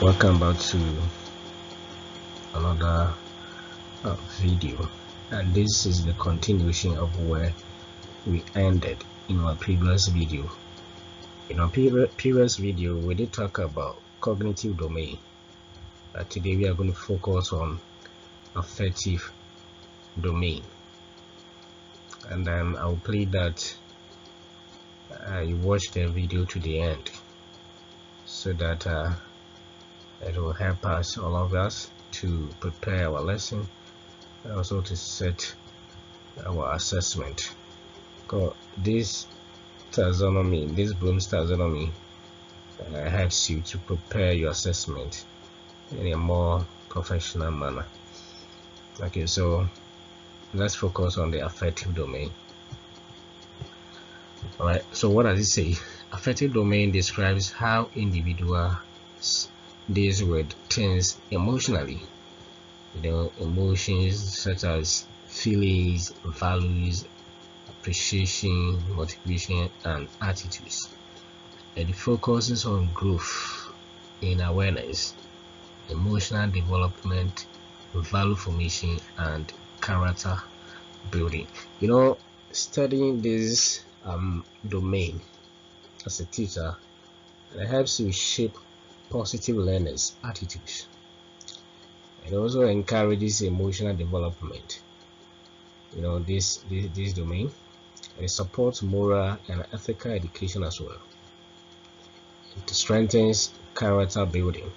Welcome back to another video, and this is the continuation of where we ended in our previous video. In our previous video, we did talk about cognitive domain. Today we are going to focus on affective domain, and I'll plead that you watch the video to the end so that it will help us, all of us, to prepare our lesson and also to set our assessment. Because this taxonomy, this Bloom's taxonomy, helps you to prepare your assessment in a more professional manner. Okay, so let's focus on the affective domain. Alright, so what does it say? Affective domain describes how individuals deals with things emotionally. Emotions such as feelings, values, appreciation, motivation, and attitudes. And it focuses on growth in awareness, emotional development, value formation, and character building. Studying this domain as a teacher, it helps you shape positive learners' attitudes. It also encourages emotional development. This domain, it supports moral and ethical education as well. It strengthens character building,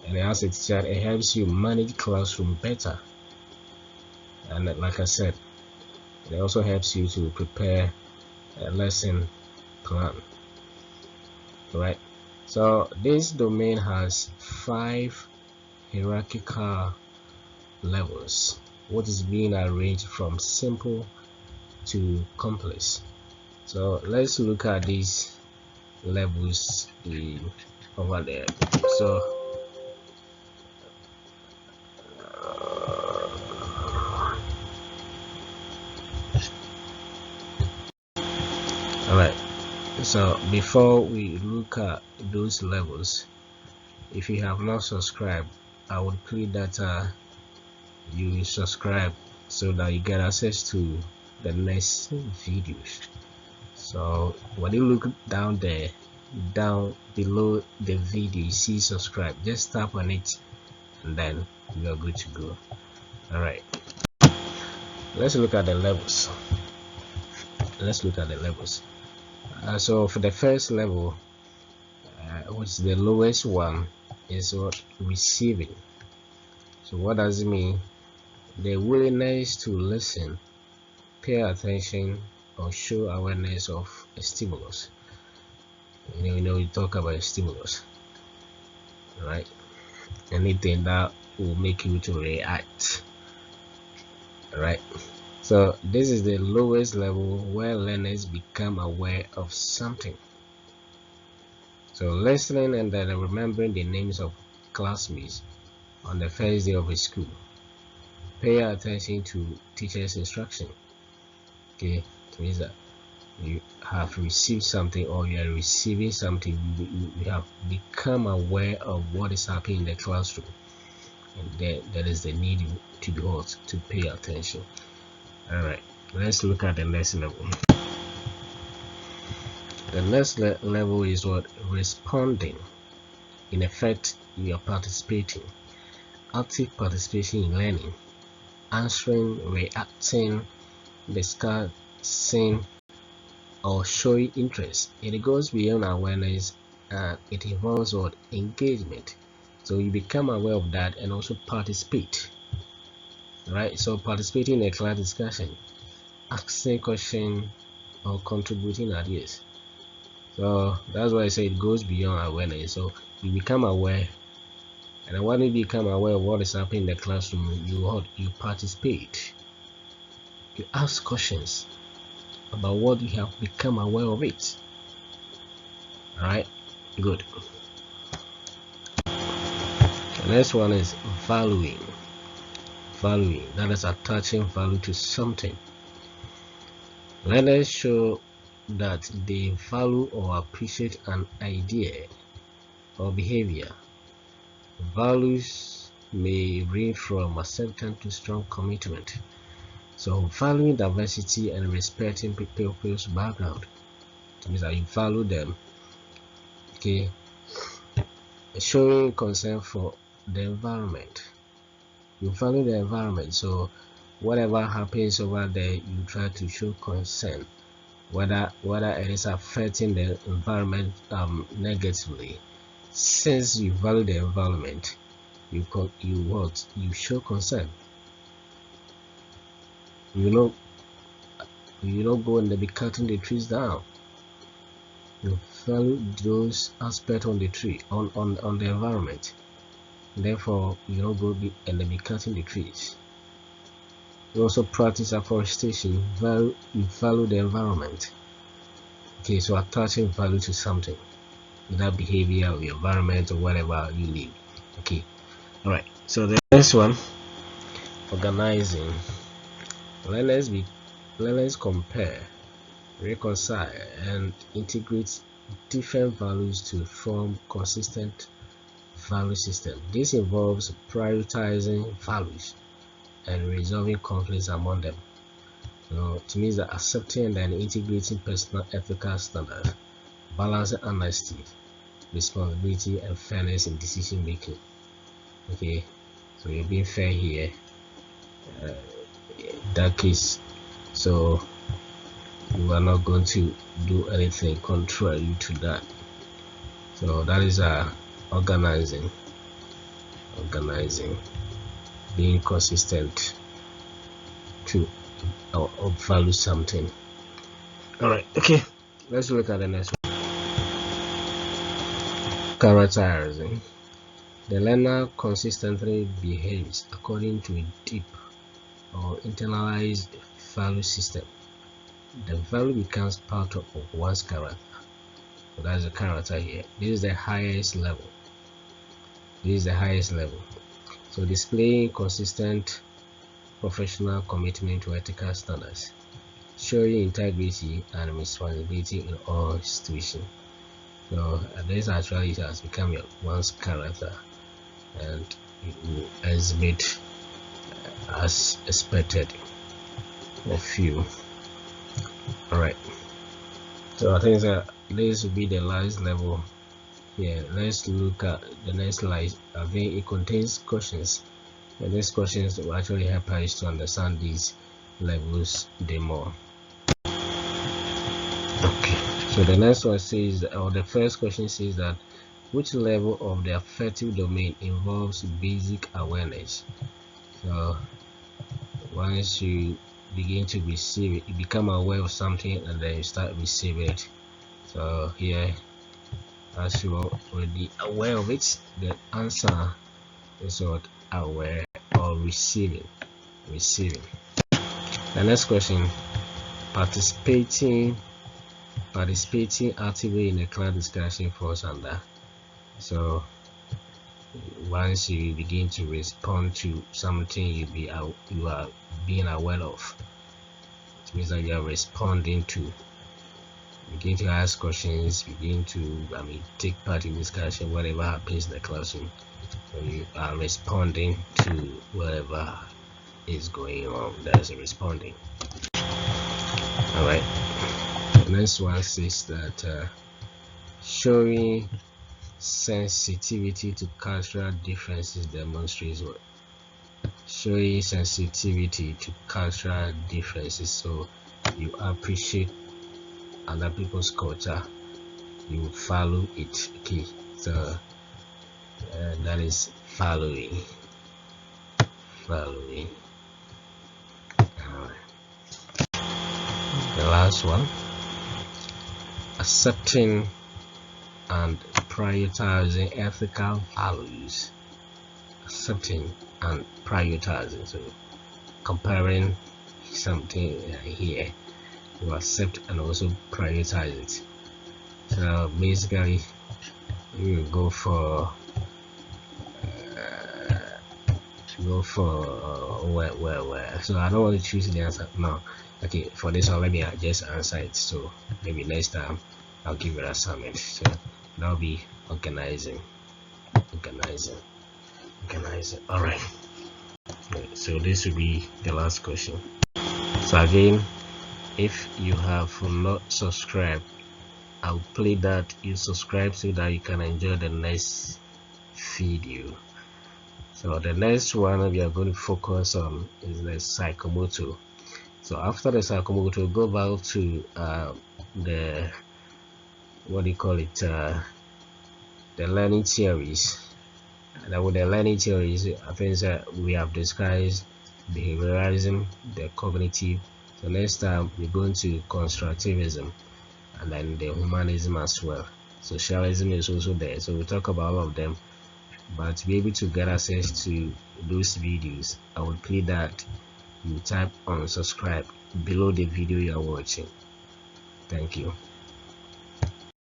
and as a teacher, it helps you manage classroom better. And like I said, it also helps you to prepare a lesson plan. Right. So this domain has 5 hierarchical levels, what is being arranged from simple to complex. So let's look at these levels over there. So alright, so before we look at those levels, if you have not subscribed, I would plead that you subscribe so that you get access to the next videos. So when you look down there, down below the video, you see subscribe, just tap on it and then you are good to go. Alright, let's look at the levels. So for the first level, which is the lowest one, is what? Receiving. So what does it mean? The willingness to listen, pay attention, or show awareness of a stimulus. We talk about a stimulus, right? Anything that will make you to react, right? So this is the lowest level where learners become aware of something. So listening and then remembering the names of classmates on the first day of a school. Pay attention to teacher's instruction. Okay, it means that you have received something, or you are receiving something. You have become aware of what is happening in the classroom, and there is the need to be able to pay attention. Alright, let's look at the next level. The next level is what? Responding. In effect, you are participating. Active participation in learning, answering, reacting, discussing, or showing interest. It goes beyond awareness and it involves what? Engagement. So you become aware of that and also participate. Right? So participating in a class discussion, asking questions, or contributing ideas. So that's why I say it goes beyond awareness. So you become aware, and when you become aware of what is happening in the classroom, you participate. You ask questions about what you have become aware of it. Alright, good. The next one is valuing. That is attaching value to something. Learners show that they value or appreciate an idea, or behavior. Values may range from acceptance to strong commitment. So valuing diversity and respecting people's background, it means that you value them. Okay, showing concern for the environment, you value the environment, so whatever happens over there you try to show concern, whether it is affecting the environment negatively. Since you value the environment, you show concern. You don't go and be cutting the trees down. You value those aspects on the tree, on the environment. Therefore, you don't go and be cutting the trees. You also practice afforestation. You value the environment. Okay, so attaching value to something, that behavior or the environment or whatever you live. Okay, all right. So the next one, organizing. Learners compare, reconcile, and integrate different values to form consistent value system. This involves prioritizing values and resolving conflicts among them. So it means that accepting and integrating personal ethical standards, balancing honesty, responsibility, and fairness in decision making. Okay, so you're being fair here. That case, so you are not going to do anything contrary to that. So that is organizing, being consistent to or value something. All right, okay, let's look at the next one. Characterizing. The learner consistently behaves according to a deep or internalized value system. The value becomes part of one's character. So that's the character here. This is the highest level. So displaying consistent professional commitment to ethical standards, showing integrity and responsibility in all situations. So this actually has become one's character, and it will exhibit as expected of you. All right, so I think that this will be the last level here. Let's look at the next slide. I think it contains questions, and these questions will actually help us to understand these levels more. Okay, so the next one says, or the first question says that which level of the affective domain involves basic awareness? So once you begin to receive it, you become aware of something and then you start receiving it. So here, as you are already aware of it, the answer is what? Aware or receiving. The next question, participating actively in a class discussion falls under. So once you begin to respond to something you are being aware of, it means that you are responding to. Begin to ask questions, begin to take part in discussion, whatever happens in the classroom. So you are responding to whatever is going on. That's responding. All right. The next one says that showing sensitivity to cultural differences demonstrates what? Showing sensitivity to cultural differences. So you appreciate other people's culture, you follow it. Okay, so that is following. Alright. The last one, accepting and prioritizing ethical values. Accepting and prioritizing, so comparing something here, you accept and also prioritize it. So basically you will go for where. So I don't want to choose the answer now. Okay, for this one let me just answer it, so maybe next time I'll give it an assignment. So that'll be organizing. organizing. All right, so this will be the last question. So again, if you have not subscribed, I'll play that you subscribe so that you can enjoy the next video. So the next one we are going to focus on is the psychomotor. So after the psychomotor, go back to the what do you call it, the learning theories. And with the learning theories, I think that we have discussed behaviorism, the cognitive. So next time we're going to constructivism, and then the humanism as well. Socialism is also there, so we'll talk about all of them. But to be able to get access to those videos, I would play that you type on subscribe below the video you are watching. Thank you.